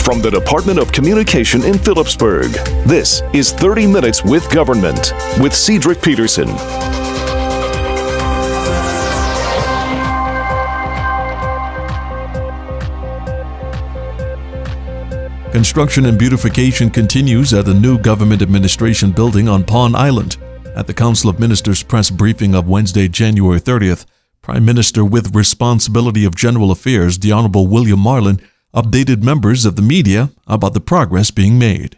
From the Department of Communication in Phillipsburg, this is 30 Minutes with Government with Cedric Peterson. Construction and beautification continues at the new government administration building on Pawn Island. At the Council of Ministers press briefing of Wednesday, January 30th, Prime Minister with responsibility of general affairs, the Honorable William Marlin, updated members of the media about the progress being made.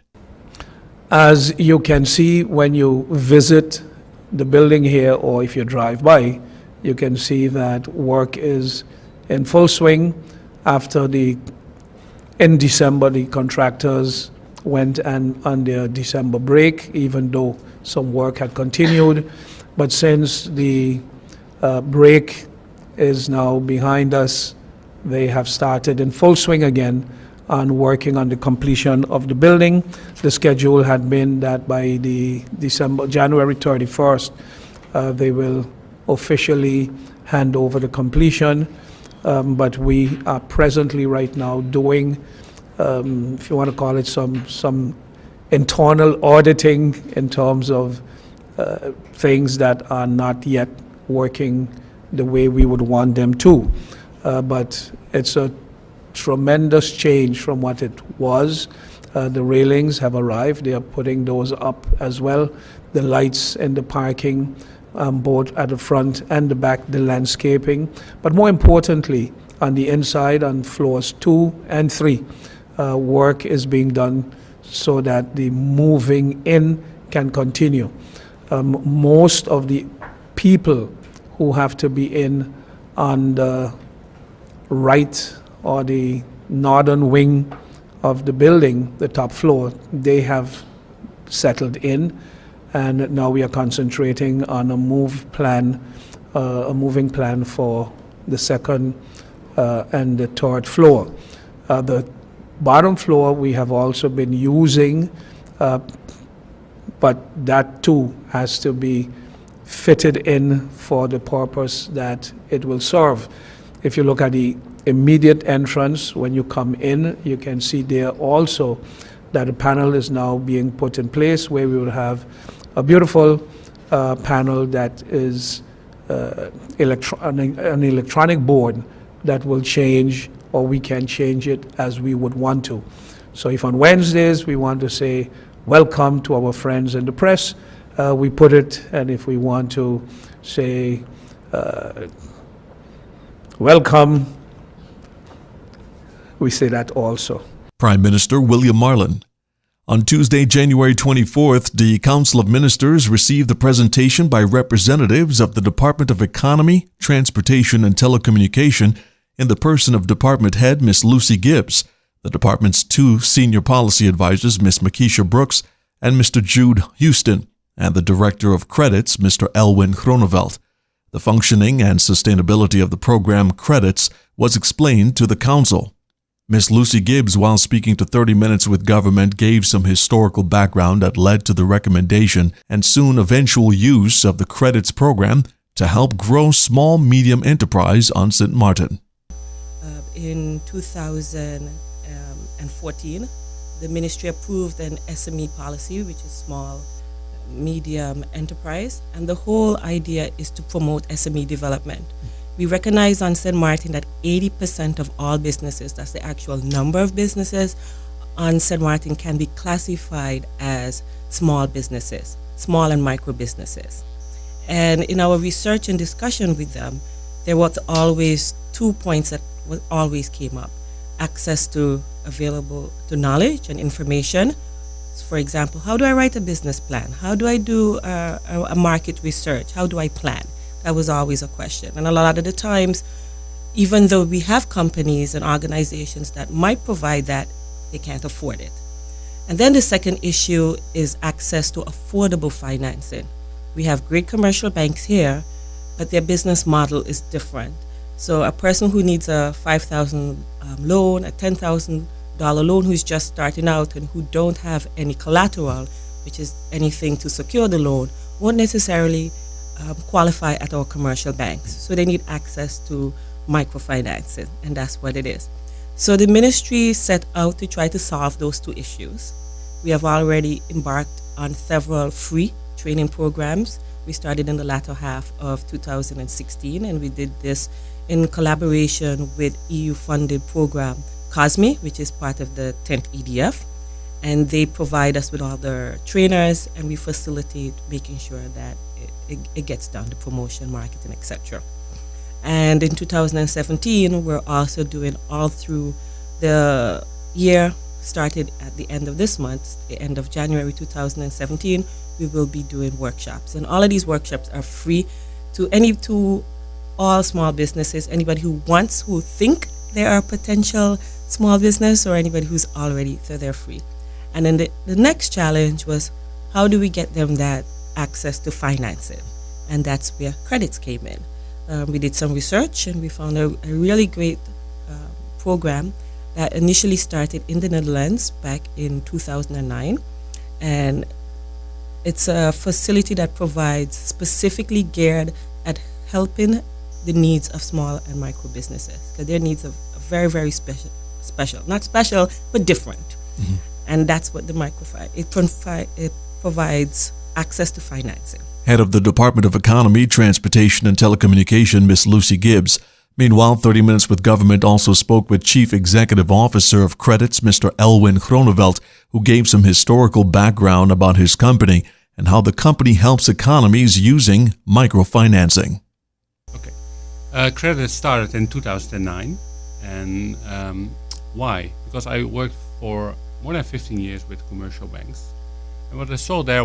As you can see when you visit the building here, or if you drive by, you can see that work is in full swing. In December, the contractors went on their December break, even though some work had continued. But since the break is now behind us, they have started in full swing again on working on the completion of the building. The schedule had been that by January 31st, they will officially hand over the completion. But we are presently right now doing, if you want to call it, some internal auditing in terms of things that are not yet working the way we would want them to. But it's a tremendous change from what it was. The railings have arrived. They are putting those up as well. The lights in the parking, both at the front and the back, the landscaping. But more importantly, on the inside, on floors 2 and 3, work is being done so that the moving in can continue. Most of the people who have to be in on the right or the northern wing of the building, the top floor, they have settled in. And now we are concentrating on a moving plan for the second and the third floor. The bottom floor we have also been using, but that too has to be fitted in for the purpose that it will serve. If you look at the immediate entrance, when you come in, you can see there also that a panel is now being put in place where we will have a beautiful panel that is an electronic board that will change, or we can change it as we would want to. So if on Wednesdays we want to say welcome to our friends in the press, we put it, and if we want to say welcome, we say that also. Prime Minister William Marlin. On Tuesday, January 24th, the Council of Ministers received a presentation by representatives of the Department of Economy, Transportation and Telecommunication in the person of Department Head Ms. Lucy Gibbs, the department's 2 senior policy advisors, Ms. Makisha Brooks and Mr. Jude Houston, and the Director of Credits, Mr. Elwin Groneveld. The functioning and sustainability of the program Credits was explained to the Council. Ms. Lucy Gibbs, while speaking to 30 Minutes with Government, gave some historical background that led to the recommendation and soon eventual use of the Credits program to help grow small-medium enterprise on St. Martin. In 2014, the Ministry approved an SME policy, which is small, medium enterprise, and the whole idea is to promote SME development. We recognize on St. Martin that 80% of all businesses, that's the actual number of businesses on St. Martin, can be classified as small businesses, small and micro businesses. And in our research and discussion with them, there was always 2 points that always came up. Access to available to knowledge and information. For example, how do I write a business plan? How do I do a market research? How do I plan? That was always a question. And a lot of the times, even though we have companies and organizations that might provide that, they can't afford it. And then the second issue is access to affordable financing. We have great commercial banks here, but their business model is different. So a person who needs a $5,000 loan, a $10,000 loan, who's just starting out and who don't have any collateral, which is anything to secure the loan, won't necessarily qualify at our commercial banks. So they need access to microfinancing, and that's what it is. So the ministry set out to try to solve those two issues. We have already embarked on several free training programs. We started in the latter half of 2016, and we did this in collaboration with EU-funded program COSME, which is part of the 10th EDF. And they provide us with all their trainers, and we facilitate making sure that it gets done, the promotion, marketing, etc. And in 2017, we're also doing all through the year, started at the end of this month, the end of January 2017, we will be doing workshops. And all of these workshops are free to all small businesses, anybody who think they are a potential small business, or anybody who's already, so they're free. And then the next challenge was, how do we get them that access to financing? And that's where credits came in. We did some research, and we found a really great program that initially started in the Netherlands back in 2009. And it's a facility that provides specifically geared at helping the needs of small and micro businesses, because their needs are very, very special. Not special, but different. Mm-hmm. And that's what the it provides access to financing. Head of the Department of Economy, Transportation and Telecommunication, Ms. Lucy Gibbs. Meanwhile, 30 Minutes with Government also spoke with Chief Executive Officer of Credits, Mr. Elwin Groneveld, who gave some historical background about his company and how the company helps economies using microfinancing. Okay. Credits started in 2009. And why? Because I worked for more than 15 years with commercial banks. And what I saw there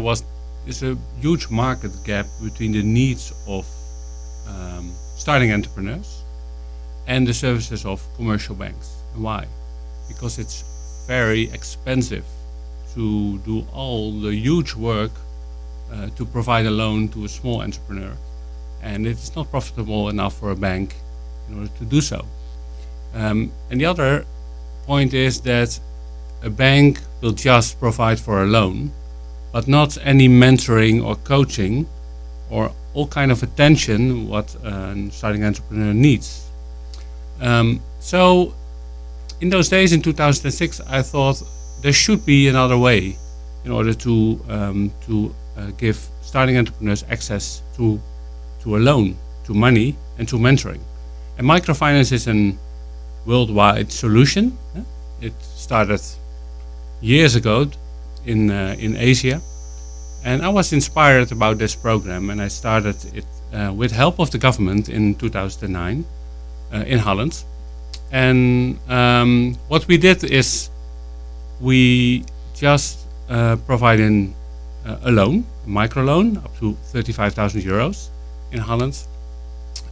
is a huge market gap between the needs of starting entrepreneurs and the services of commercial banks. And why? Because it's very expensive to do all the huge work to provide a loan to a small entrepreneur. And it's not profitable enough for a bank in order to do so. And the other point is that a bank will just provide for a loan, but not any mentoring or coaching or all kind of attention what a starting entrepreneur needs. So in those days, in 2006, I thought there should be another way in order to give starting entrepreneurs access to a loan, to money, and to mentoring. And microfinance is an worldwide solution. It started years ago in Asia, and I was inspired about this program, and I started it with help of the government in 2009 in Holland. And what we did is we just provided a loan, a microloan up to 35,000 euros in Holland,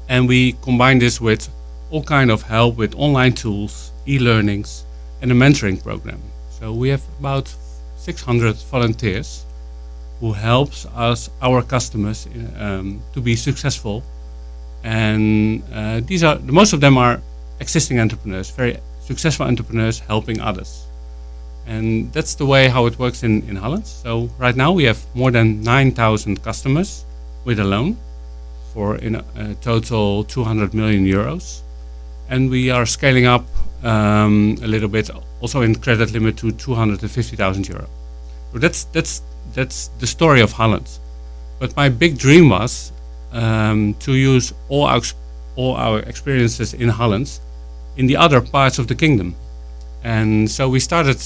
and we combined this with all kind of help with online tools, e-learnings, and a mentoring program. So we have about 600 volunteers who helps our customers to be successful. And most of them are existing entrepreneurs, very successful entrepreneurs helping others. And that's the way how it works in Holland. So right now we have more than 9,000 customers with a loan for a total 200 million euros. And we are scaling up a little bit, also in credit limit to 250,000 euro. So that's the story of Holland. But my big dream was to use all our experiences in Holland in the other parts of the kingdom. And so we started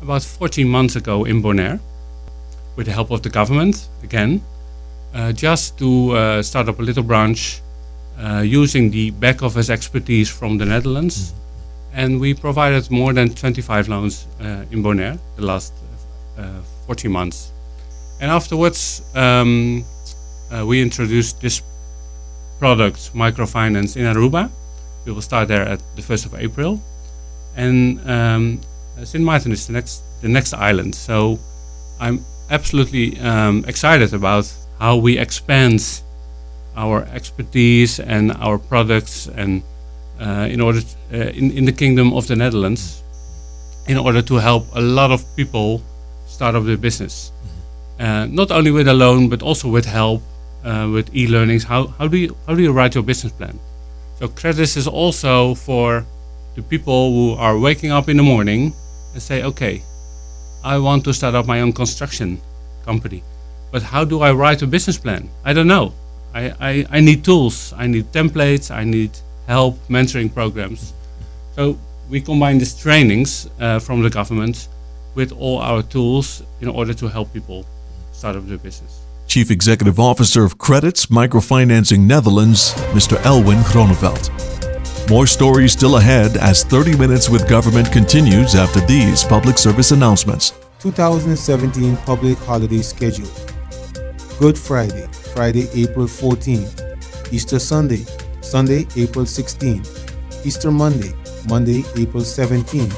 about 14 months ago in Bonaire with the help of the government again, just to start up a little branch using the back office expertise from the Netherlands. And we provided more than 25 loans in Bonaire the last 14 months. And afterwards, we introduced this product, microfinance, in Aruba. We will start there at the 1st of April. And Sint Maarten is the next island. So I'm absolutely excited about how we expand our expertise and our products and in order in the Kingdom of the Netherlands, in order to help a lot of people start up their business. Not only with a loan, but also with help, with e-learnings. How do you write your business plan? So Credits is also for to people who are waking up in the morning and say, okay, I want to start up my own construction company, but how do I write a business plan? I don't know. I need tools, I need templates, I need help, mentoring programs. So we combine these trainings from the government with all our tools in order to help people start up their business. Chief Executive Officer of Credits Microfinancing Netherlands, Mr. Elwin Groneveld. More stories still ahead as 30 Minutes with Government continues after these public service announcements. 2017 public holiday schedule. Good Friday, Friday, April 14. Easter Sunday, Sunday, April 16. Easter Monday, Monday, April 17.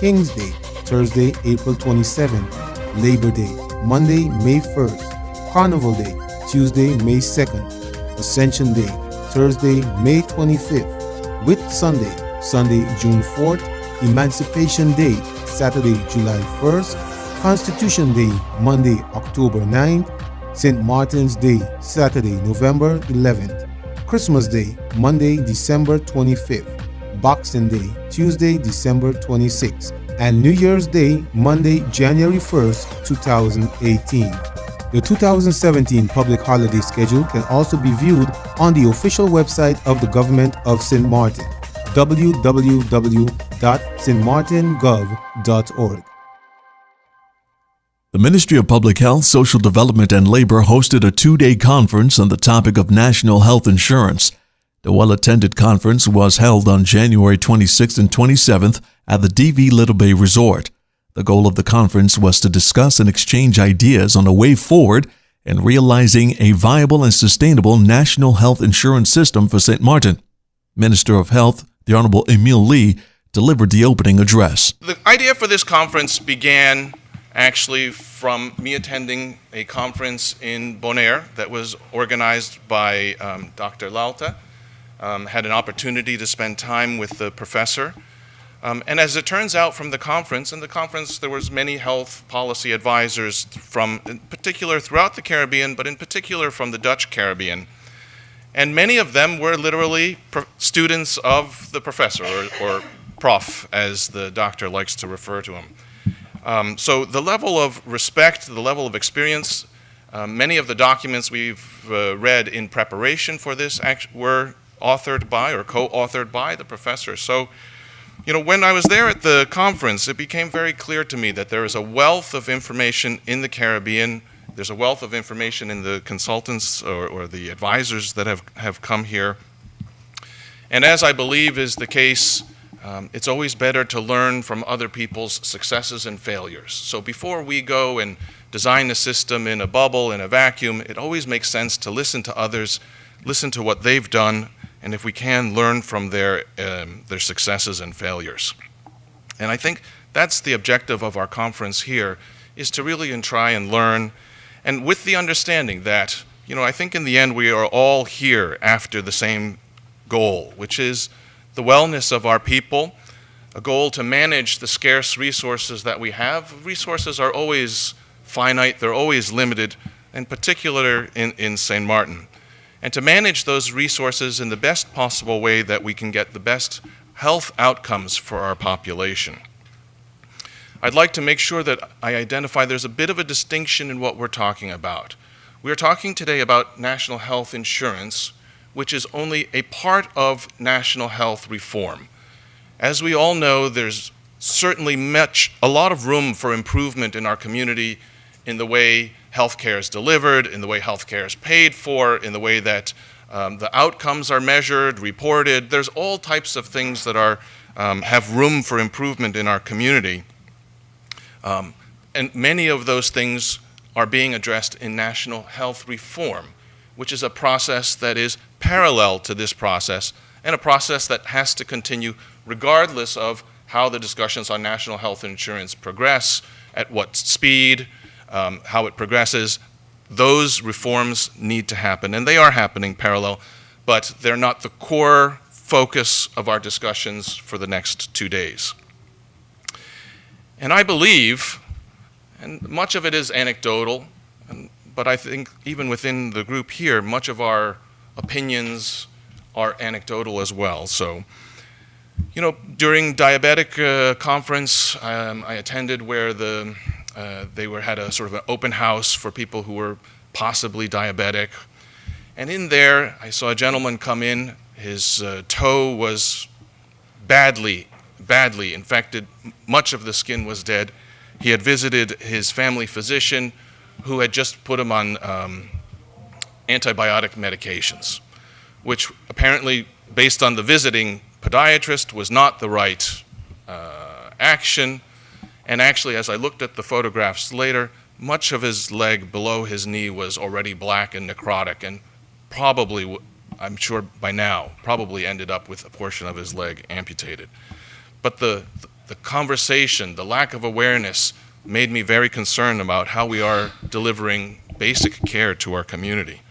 King's Day, Thursday, April 27. Labor Day, Monday, May 1st. Carnival Day, Tuesday, May 2nd. Ascension Day, Thursday, May 25th. Whit Sunday, Sunday, June 4th. Emancipation Day, Saturday, July 1st. Constitution Day, Monday, October 9th. St. Martin's Day, Saturday, November 11th. Christmas Day, Monday, December 25th. Boxing Day, Tuesday, December 26th. And New Year's Day, Monday, January 1st, 2018. The 2017 public holiday schedule can also be viewed on the official website of the Government of St. Martin, www.stmartingov.org. The Ministry of Public Health, Social Development and Labor hosted a two-day conference on the topic of national health insurance. The well-attended conference was held on January 26th and 27th at the DV Little Bay Resort. The goal of the conference was to discuss and exchange ideas on a way forward in realizing a viable and sustainable national health insurance system for St. Martin. Minister of Health, the Honorable Emile Lee, delivered the opening address. The idea for this conference began actually from me attending a conference in Bonaire that was organized by Dr. Lalta. Had an opportunity to spend time with the professor. And as it turns out from the conference, there was many health policy advisors from, in particular throughout the Caribbean, but in particular from the Dutch Caribbean. And many of them were literally students of the professor, or prof, as the doctor likes to refer to him. So the level of respect, the level of experience, many of the documents we've read in preparation for this were authored by or co-authored by the professor. So, when I was there at the conference, it became very clear to me that there is a wealth of information in the Caribbean. There's a wealth of information in the consultants or the advisors that have come here. And as I believe is the case, it's always better to learn from other people's successes and failures. So before we go and design a system in a bubble, in a vacuum, it always makes sense to listen to others, listen to what they've done, and if we can, learn from their successes and failures. And I think that's the objective of our conference here, is to really try and learn, and with the understanding that, I think in the end we are all here after the same goal, which is the wellness of our people, a goal to manage the scarce resources that we have. Resources are always finite, they're always limited, in particular in St. Martin. And to manage those resources in the best possible way that we can get the best health outcomes for our population. I'd like to make sure that I identify there's a bit of a distinction in what we're talking about. We're talking today about national health insurance, which is only a part of national health reform. As we all know, there's certainly a lot of room for improvement in our community in the way healthcare is delivered, in the way healthcare is paid for, in the way that the outcomes are measured, reported. There's all types of things that have room for improvement in our community. And many of those things are being addressed in national health reform, which is a process that is parallel to this process, and a process that has to continue regardless of how the discussions on national health insurance progress, at what speed, how it progresses. Those reforms need to happen, and they are happening parallel, but they're not the core focus of our discussions for the next 2 days. And I believe, and much of it is anecdotal, but I think even within the group here, much of our opinions are anecdotal as well. So You know, during diabetic conference, I attended where they had a sort of an open house for people who were possibly diabetic. And in there, I saw a gentleman come in. His toe was badly infected. Much of the skin was dead. He had visited his family physician, who had just put him on antibiotic medications, which apparently, based on the visiting podiatrist, was not the right action. And actually, as I looked at the photographs later, much of his leg below his knee was already black and necrotic, and probably, I'm sure by now, probably ended up with a portion of his leg amputated. But the conversation, the lack of awareness, made me very concerned about how we are delivering basic care to our community.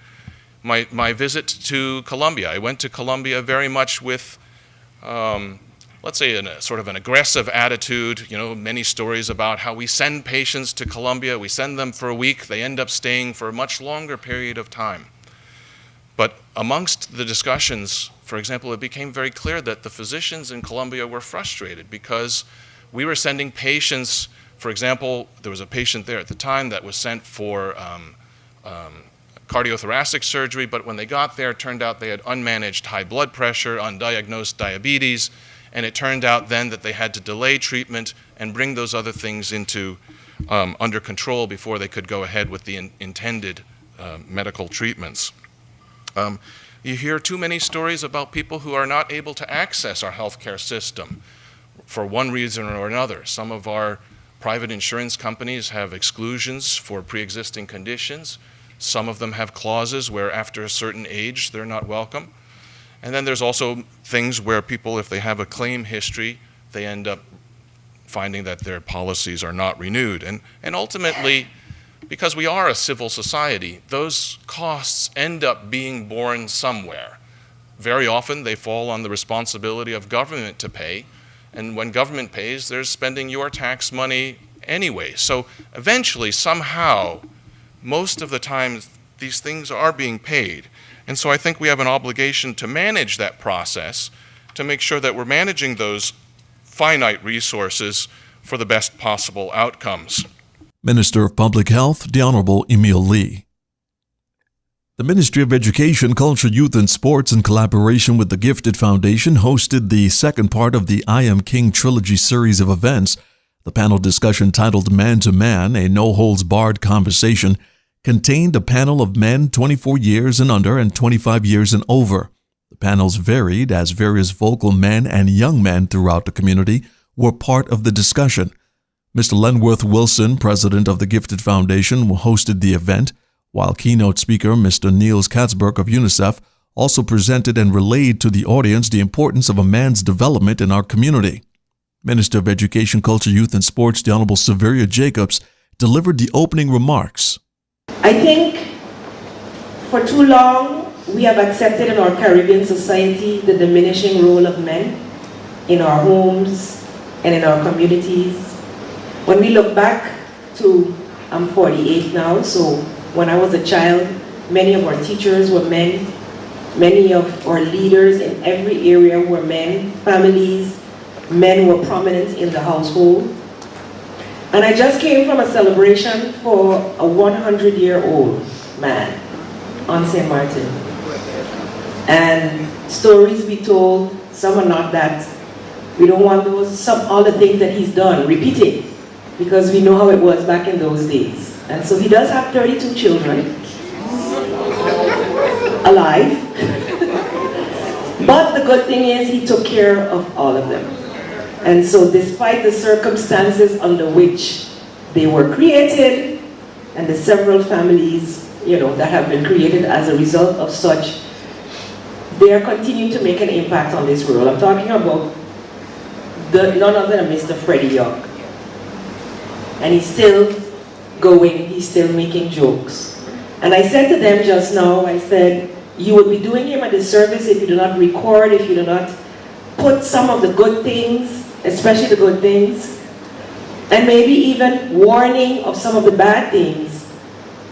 My visit to Colombia, I went to Colombia very much with let's say sort of an aggressive attitude. You know, many stories about how we send patients to Colombia, we send them for a week, they end up staying for a much longer period of time. But amongst the discussions, for example, it became very clear that the physicians in Colombia were frustrated because we were sending patients. For example, there was a patient there at the time that was sent for cardiothoracic surgery, but when they got there, it turned out they had unmanaged high blood pressure, undiagnosed diabetes, and it turned out then that they had to delay treatment and bring those other things into under control before they could go ahead with the intended medical treatments. You hear too many stories about people who are not able to access our healthcare system for one reason or another. Some of our private insurance companies have exclusions for pre-existing conditions. Some of them have clauses where after a certain age they're not welcome. And then there's also things where people, if they have a claim history, they end up finding that their policies are not renewed. And ultimately, because we are a civil society, those costs end up being borne somewhere. Very often they fall on the responsibility of government to pay, and when government pays, they're spending your tax money anyway. So eventually, somehow, most of the time, these things are being paid. And so I think we have an obligation to manage that process, to make sure that we're managing those finite resources for the best possible outcomes. Minister of Public Health, the Honorable Emil Lee. The Ministry of Education, Culture, Youth and Sports, in collaboration with the Gifted Foundation, hosted the second part of the I Am King Trilogy series of events. The panel discussion titled Man to Man, a no-holds-barred conversation, contained a panel of men 24 years and under and 25 years and over. The panels varied as various vocal men and young men throughout the community were part of the discussion. Mr. Lenworth Wilson, president of the Gifted Foundation, hosted the event, while keynote speaker Mr. Niels Katzberg of UNICEF also presented and relayed to the audience the importance of a man's development in our community. Minister of Education, Culture, Youth and Sports, the Honorable Severia Jacobs, delivered the opening remarks. I think for too long we have accepted in our Caribbean society the diminishing role of men in our homes and in our communities. When we look back to, I'm 48 now, so when I was a child, many of our teachers were men, many of our leaders in every area were men, families, men were prominent in the household. And I just came from a celebration for a 100-year-old man on St. Martin. And stories we told, some are not that. We don't want those, some other things that he's done, repeated, because we know how it was back in those days. And so he does have 32 children, alive. But the good thing is he took care of all of them. And so despite the circumstances under which they were created, and the several families, that have been created as a result of such, they are continuing to make an impact on this world. I'm talking about none other than Mr. Freddie Young. And he's still going, he's still making jokes. And I said to them just now, I said, you would be doing him a disservice if you do not record, if you do not put some of the good things, especially the good things, and maybe even warning of some of the bad things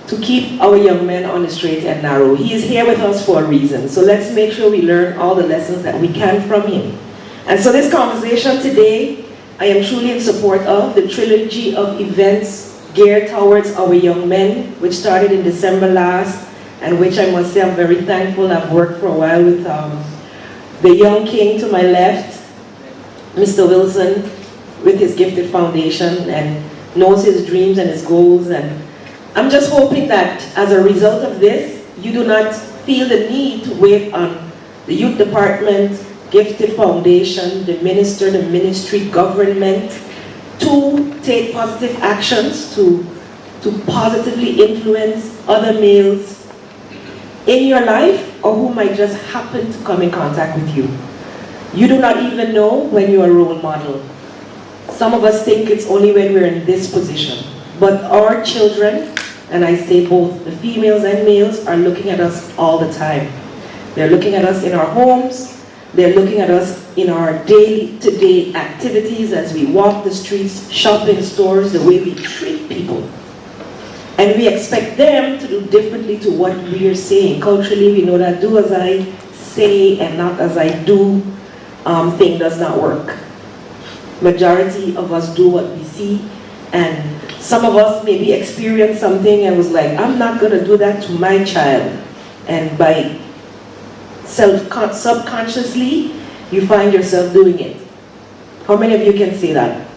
to keep our young men on the straight and narrow. He is here with us for a reason, so let's make sure we learn all the lessons that we can from him. And so this conversation today, I am truly in support of the trilogy of events geared towards our young men, which started in December last, and which I must say I'm very thankful. I've worked for a while with the young king to my left, Mr. Wilson, with his Gifted Foundation, and knows his dreams and his goals. And I'm just hoping that as a result of this, you do not feel the need to wait on the youth department, Gifted Foundation, the minister, the ministry, government, to take positive actions to positively influence other males in your life or who might just happen to come in contact with you. You do not even know when you are a role model. Some of us think it's only when we're in this position. But our children, and I say both the females and males, are looking at us all the time. They're looking at us in our homes. They're looking at us in our day-to-day activities as we walk the streets, shop in stores, the way we treat people. And we expect them to do differently to what we are saying. Culturally, we know that do as I say and not as I do thing does not work. Majority of us do what we see, and some of us maybe experienced something and was like, I'm not going to do that to my child. And by subconsciously, you find yourself doing it. How many of you can say that?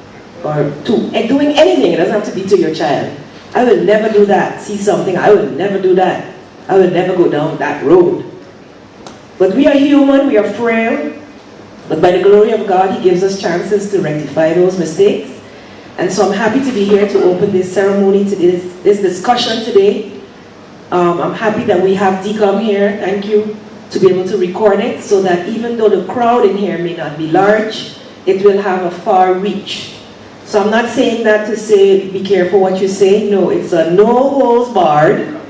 Or and doing anything, it doesn't have to be to your child. I will never do that. See something, I will never do that. I will never go down that road. But we are human, we are frail. But by the glory of God, He gives us chances to rectify those mistakes. And so I'm happy to be here to open this ceremony, to this discussion today. I'm happy that we have DCOM here, thank you, to be able to record it so that even though the crowd in here may not be large, it will have a far reach. So I'm not saying that to say, be careful what you say. No, it's a no holds barred.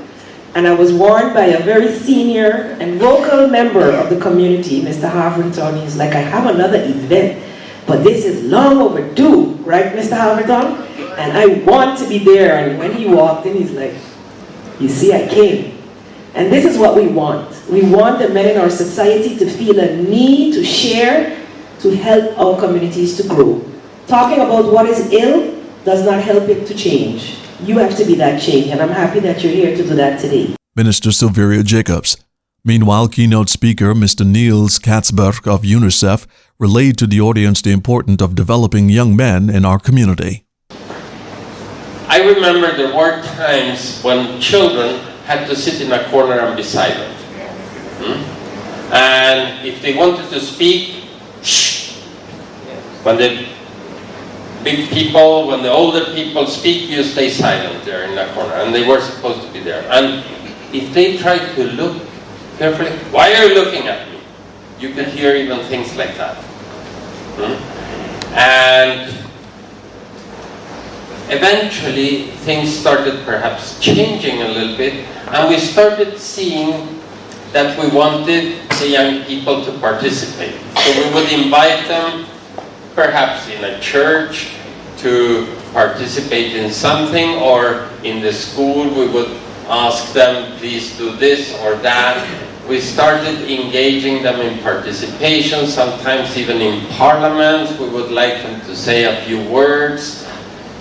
And I was warned by a very senior and vocal member of the community, Mr. Haverton. He's like, I have another event, but this is long overdue, right, Mr. Haverton? And I want to be there. And when he walked in, he's like, you see, I came. And this is what we want. We want the men in our society to feel a need to share, to help our communities to grow. Talking about what is ill does not help it to change. You have to be that change, and I'm happy that you're here to do that today. Minister Silveria Jacobs. Meanwhile, keynote speaker Mr. Niels Katzberg of UNICEF relayed to the audience the importance of developing young men in our community. I remember there were times when children had to sit in a corner and be silent. And if they wanted to speak, shh. When the big people, when the older people speak, you stay silent there in the corner. And they were supposed to be there. And if they tried to look carefully, why are you looking at me? You could hear even things like that. And eventually things started perhaps changing a little bit, and we started seeing that we wanted the young people to participate. So we would invite them perhaps in a church to participate in something, or in the school we would ask them, please do this or that. We started engaging them in participation, sometimes even in parliament. We would like them to say a few words,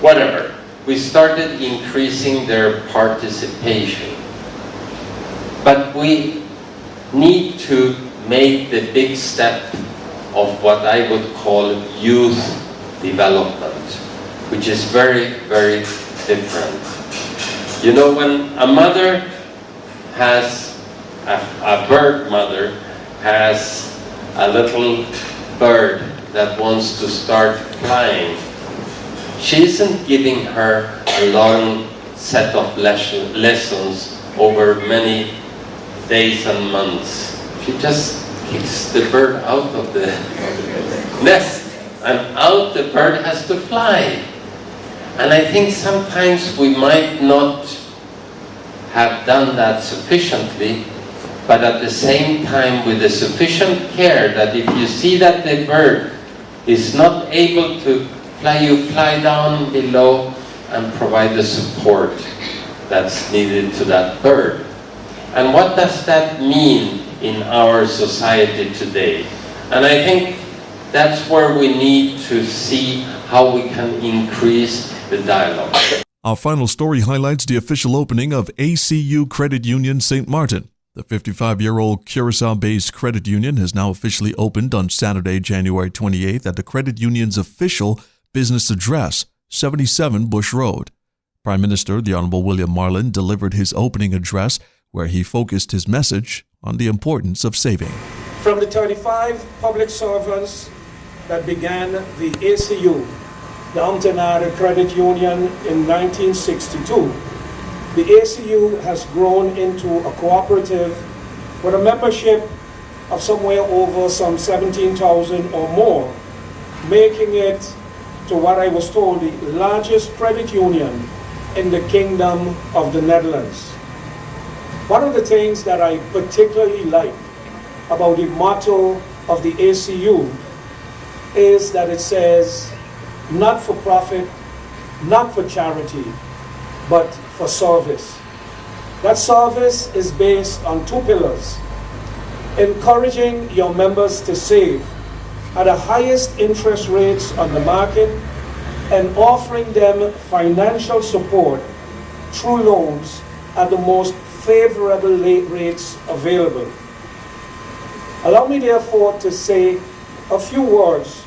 whatever. We started increasing their participation. But we need to make the big step of what I would call youth development, which is very, very different. You know, when a mother has, a bird mother has a little bird that wants to start flying, she isn't giving her a long set of lessons over many days and months. She just kicks the bird out of the nest, and out the bird has to fly. And I think sometimes we might not have done that sufficiently, but at the same time with the sufficient care that if you see that the bird is not able to fly, you fly down below and provide the support that's needed to that bird. And what does that mean in our society today? And I think That's where we need to see how we can increase the dialogue. Our final story highlights the official opening of ACU Credit Union St. Martin. The 55-year-old Curacao-based credit union has now officially opened on Saturday, January 28th at the credit union's official business address, 77 Bush Road. Prime Minister, the Honorable William Marlin, delivered his opening address where he focused his message on the importance of saving. From the 35 public servants that began the ACU, the Amtenara Credit Union, in 1962, the ACU has grown into a cooperative with a membership of somewhere over some 17,000 or more, making it, to what I was told, the largest credit union in the Kingdom of the Netherlands. One of the things that I particularly like about the motto of the ACU is that it says, not for profit, not for charity, but for service. That service is based on two pillars: encouraging your members to save at the highest interest rates on the market and offering them financial support through loans at the most favorable rates available. Allow me therefore to say a few words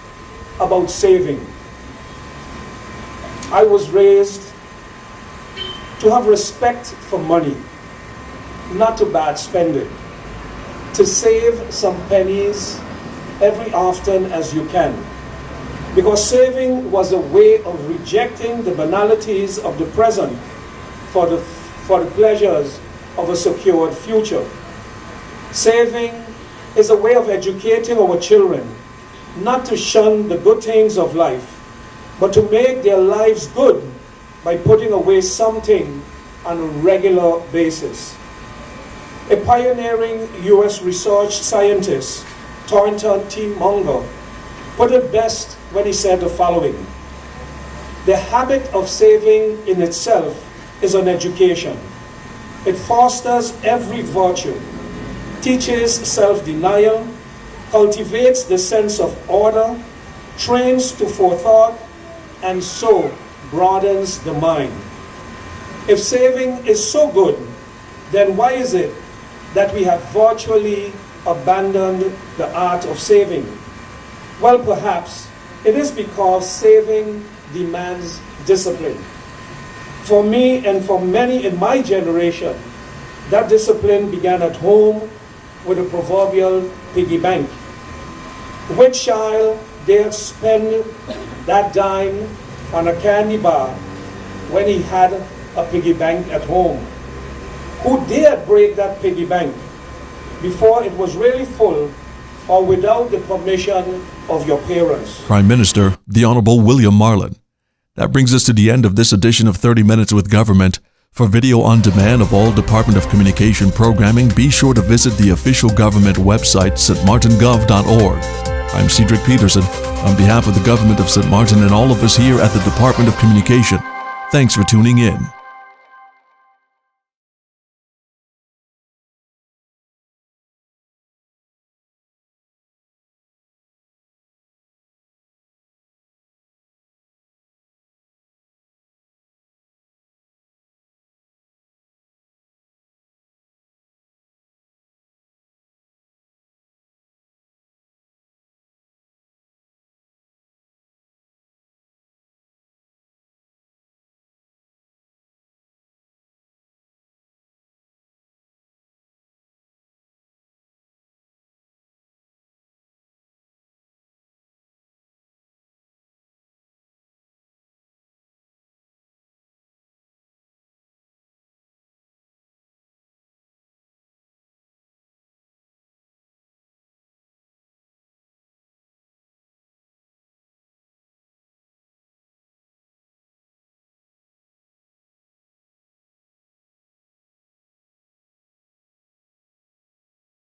about saving. I was raised to have respect for money, not to bad spending, to save some pennies every often as you can, because saving was a way of rejecting the banalities of the present for the pleasures of a secured future. Saving is a way of educating our children not to shun the good things of life, but to make their lives good by putting away something on a regular basis. A pioneering US research scientist, Thornton T. Munger, put it best when he said the following: the habit of saving in itself is an education. It fosters every virtue, teaches self-denial, cultivates the sense of order, trains to forethought, and so broadens the mind. If saving is so good, then why is it that we have virtually abandoned the art of saving? Well, perhaps it is because saving demands discipline. For me and for many in my generation, that discipline began at home with a proverbial piggy bank. Which child dared spend that dime on a candy bar when he had a piggy bank at home? Who dared break that piggy bank before it was really full or without the permission of your parents? Prime Minister, the Honorable William Marlin. That brings us to the end of this edition of 30 Minutes with Government. For video on demand of all Department of Communication programming, be sure to visit the official government website, stmartingov.org. I'm Cedric Peterson. On behalf of the government of St. Martin and all of us here at the Department of Communication, thanks for tuning in.